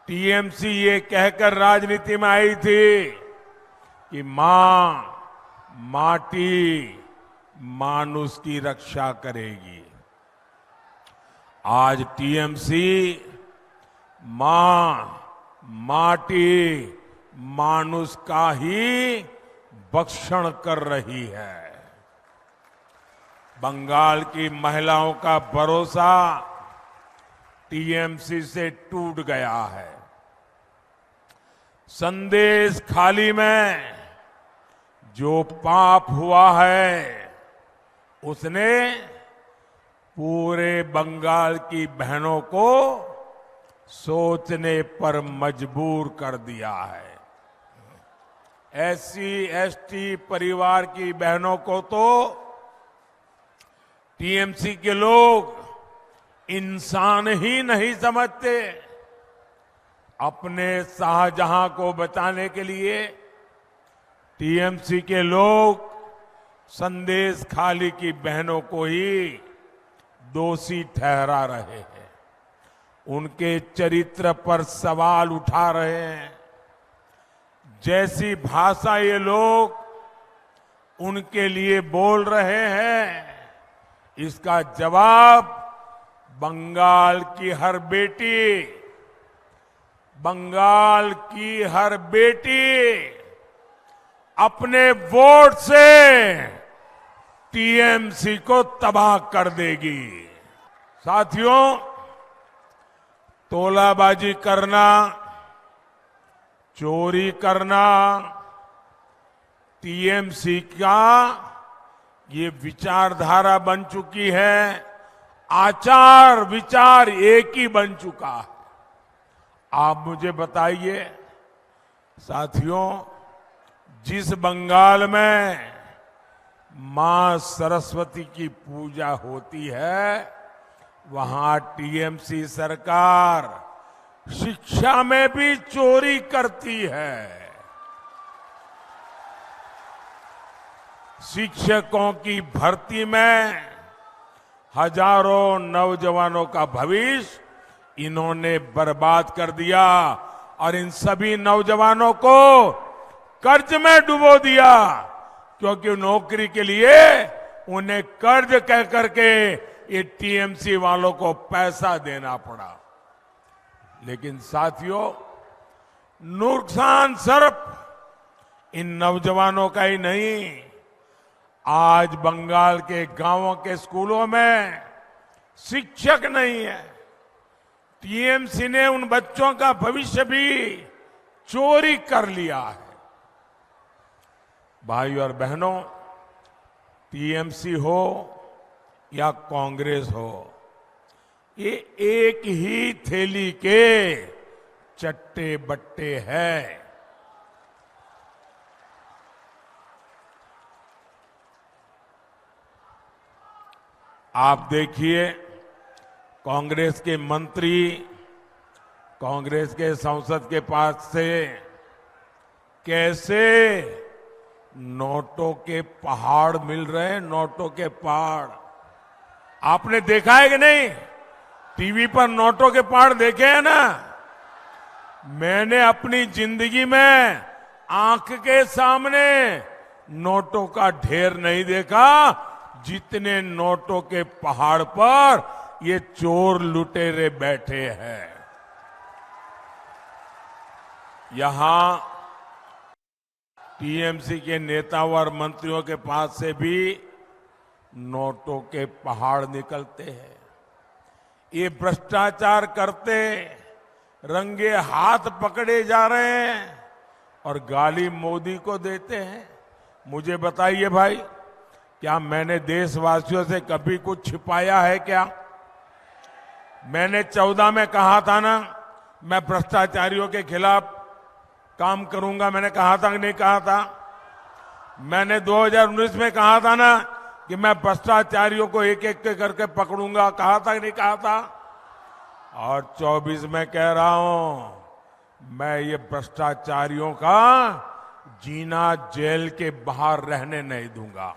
TMC ये कहकर राजनीति में आई थी कि मां माटी मानुष की रक्षा करेगी। आज टीएमसी मां माटी मानुष का ही भक्षण कर रही है। बंगाल की महिलाओं का भरोसा टीएमसी से टूट गया है। संदेश खाली में जो पाप हुआ है उसने पूरे बंगाल की बहनों को सोचने पर मजबूर कर दिया है। एससी एसटी परिवार की बहनों को तो टीएमसी के लोग इंसान ही नहीं समझते। अपने शाहजहां को बचाने के लिए टीएमसी के लोग संदेश खाली की बहनों को ही दोषी ठहरा रहे हैं, उनके चरित्र पर सवाल उठा रहे हैं। जैसी भाषा ये लोग उनके लिए बोल रहे हैं, इसका जवाब बंगाल की हर बेटी अपने वोट से टीएमसी को तबाह कर देगी। साथियों, तोलाबाजी करना, चोरी करना टीएमसी का ये विचारधारा बन चुकी है। आचार विचार एक ही बन चुका है। आप मुझे बताइए साथियों, जिस बंगाल में मां सरस्वती की पूजा होती है वहां टीएमसी सरकार शिक्षा में भी चोरी करती है। शिक्षकों की भर्ती में हजारों नौजवानों का भविष्य इन्होंने बर्बाद कर दिया और इन सभी नौजवानों को कर्ज में डुबो दिया, क्योंकि नौकरी के लिए उन्हें कर्ज कह करके ये टीएमसी वालों को पैसा देना पड़ा। लेकिन साथियों, नुकसान सिर्फ इन नौजवानों का ही नहीं, आज बंगाल के गांवों के स्कूलों में शिक्षक नहीं है। टीएमसी ने उन बच्चों का भविष्य भी चोरी कर लिया है। भाइयों और बहनों, टीएमसी हो या कांग्रेस हो, ये एक ही थैली के चट्टे बट्टे हैं। आप देखिए, कांग्रेस के मंत्री कांग्रेस के संसद के पास से कैसे नोटों के पहाड़ मिल रहे हैं। नोटों के पहाड़ आपने देखा है कि नहीं? टीवी पर नोटों के पहाड़ देखे हैं ना? मैंने अपनी जिंदगी में आंख के सामने नोटों का ढेर नहीं देखा जितने नोटों के पहाड़ पर ये चोर लुटेरे बैठे हैं। यहां टीएमसी के नेताओं और मंत्रियों के पास से भी नोटों के पहाड़ निकलते हैं। ये भ्रष्टाचार करते रंगे हाथ पकड़े जा रहे हैं और गाली मोदी को देते हैं। मुझे बताइए भाई, क्या मैंने देशवासियों से कभी कुछ छिपाया है क्या? मैंने 14 में कहा था ना, मैं भ्रष्टाचारियों के खिलाफ काम करूंगा। मैंने कहा था कि नहीं कहा था? मैंने 2019 में कहा था ना कि मैं भ्रष्टाचारियों को एक एक करके पकड़ूंगा। कहा था कि नहीं कहा था? और 24 में कह रहा हूं, मैं ये भ्रष्टाचारियों का जीना जेल के बाहर रहने नहीं दूंगा।